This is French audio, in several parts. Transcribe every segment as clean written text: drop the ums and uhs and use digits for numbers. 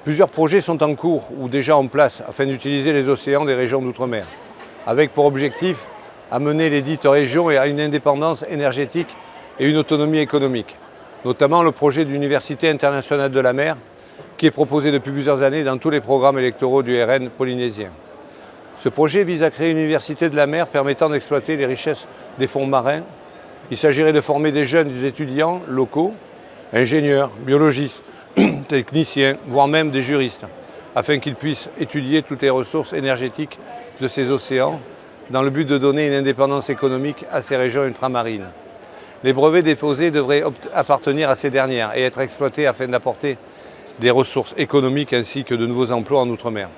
Plusieurs projets sont en cours ou déjà en place afin d'utiliser les océans des régions d'outre-mer, avec pour objectif amener les dites régions à une indépendance énergétique et une autonomie économique, notamment le projet d'Université internationale de la mer, qui est proposé depuis plusieurs années dans tous les programmes électoraux du RN polynésien. Ce projet vise à créer une université de la mer permettant d'exploiter les richesses des fonds marins. Il s'agirait de former des jeunes des étudiants locaux, ingénieurs, biologistes, techniciens, voire même des juristes, afin qu'ils puissent étudier toutes les ressources énergétiques de ces océans, dans le but de donner une indépendance économique à ces régions ultramarines. Les brevets déposés devraient appartenir à ces dernières et être exploités afin d'apporter des ressources économiques ainsi que de nouveaux emplois en outre-mer.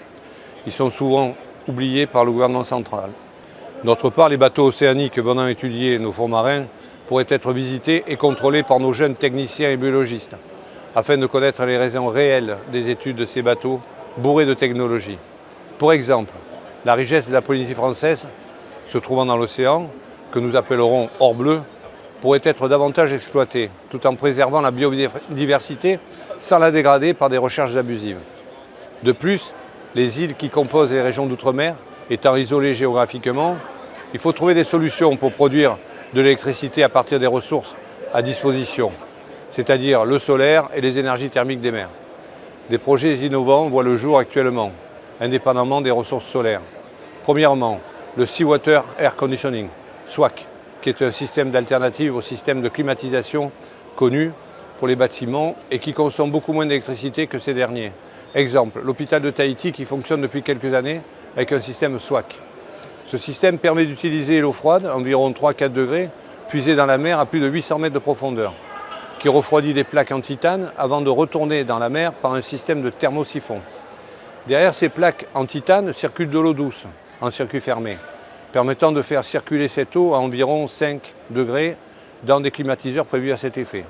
Ils sont souvent oubliés par le gouvernement central. D'autre part, les bateaux océaniques venant étudier nos fonds marins pourraient être visités et contrôlés par nos jeunes techniciens et biologistes, afin de connaître les raisons réelles des études de ces bateaux bourrés de technologie. Pour exemple, la richesse de la Polynésie française, se trouvant dans l'océan, que nous appellerons or bleu, pourrait être davantage exploitée, tout en préservant la biodiversité sans la dégrader par des recherches abusives. De plus, les îles qui composent les régions d'outre-mer, étant isolées géographiquement, il faut trouver des solutions pour produire de l'électricité à partir des ressources à disposition, c'est-à-dire le solaire et les énergies thermiques des mers. Des projets innovants voient le jour actuellement, indépendamment des ressources solaires. Premièrement, le Seawater Air Conditioning, SWAC, qui est un système d'alternative au système de climatisation connu pour les bâtiments et qui consomme beaucoup moins d'électricité que ces derniers. Exemple, l'hôpital de Tahiti qui fonctionne depuis quelques années avec un système SWAC. Ce système permet d'utiliser l'eau froide, environ 3-4 degrés, puisée dans la mer à plus de 800 mètres de profondeur, qui refroidit des plaques en titane avant de retourner dans la mer par un système de thermosiphon. Derrière ces plaques en titane circule de l'eau douce, en circuit fermé, permettant de faire circuler cette eau à environ 5 degrés dans des climatiseurs prévus à cet effet.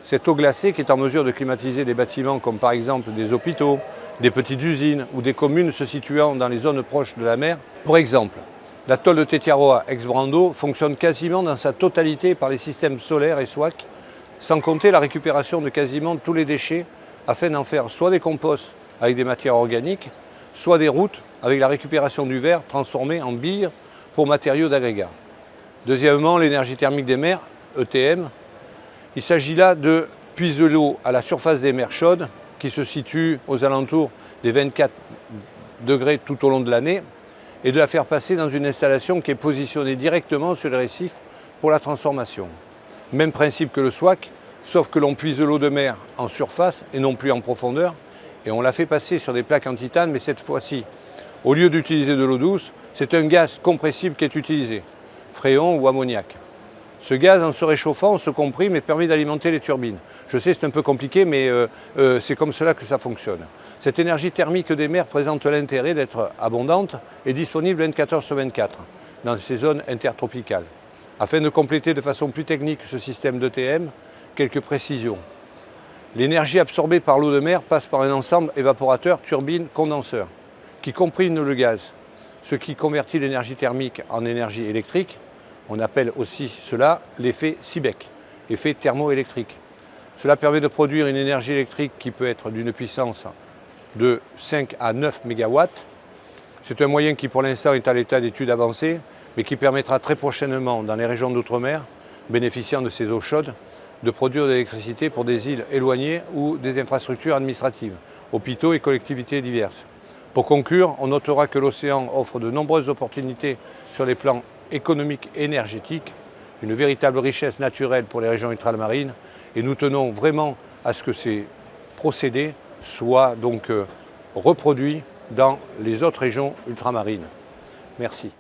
Cette eau glacée qui est en mesure de climatiser des bâtiments comme par exemple des hôpitaux, des petites usines ou des communes se situant dans les zones proches de la mer. Pour exemple, l'atoll de Tetiaroa ex-Brando fonctionne quasiment dans sa totalité par les systèmes solaires et SWAC, sans compter la récupération de quasiment tous les déchets afin d'en faire soit des composts avec des matières organiques, soit des routes avec la récupération du verre transformé en billes pour matériaux d'agrégat. Deuxièmement, l'énergie thermique des mers, ETM. Il s'agit là de puiser l'eau à la surface des mers chaudes qui se situent aux alentours des 24 degrés tout au long de l'année et de la faire passer dans une installation qui est positionnée directement sur les récifs pour la transformation. Même principe que le SWAC, sauf que l'on puise l'eau de mer en surface et non plus en profondeur et on la fait passer sur des plaques en titane, mais cette fois-ci, au lieu d'utiliser de l'eau douce, c'est un gaz compressible qui est utilisé, fréon ou ammoniac. Ce gaz, en se réchauffant, se comprime et permet d'alimenter les turbines. Je sais, c'est un peu compliqué, mais c'est comme cela que ça fonctionne. Cette énergie thermique des mers présente l'intérêt d'être abondante et disponible 24 heures sur 24 dans ces zones intertropicales. Afin de compléter de façon plus technique ce système d'ETM, quelques précisions. L'énergie absorbée par l'eau de mer passe par un ensemble évaporateur, turbine, condenseur, qui comprime le gaz, ce qui convertit l'énergie thermique en énergie électrique. On appelle aussi cela l'effet Seebeck, effet thermoélectrique. Cela permet de produire une énergie électrique qui peut être d'une puissance de 5 à 9 MW. C'est un moyen qui pour l'instant est à l'état d'étude avancée, mais qui permettra très prochainement dans les régions d'outre-mer, bénéficiant de ces eaux chaudes, de produire de l'électricité pour des îles éloignées ou des infrastructures administratives, hôpitaux et collectivités diverses. Pour conclure, on notera que l'océan offre de nombreuses opportunités sur les plans économiques et énergétiques, une véritable richesse naturelle pour les régions ultramarines, et nous tenons vraiment à ce que ces procédés soient donc reproduits dans les autres régions ultramarines. Merci.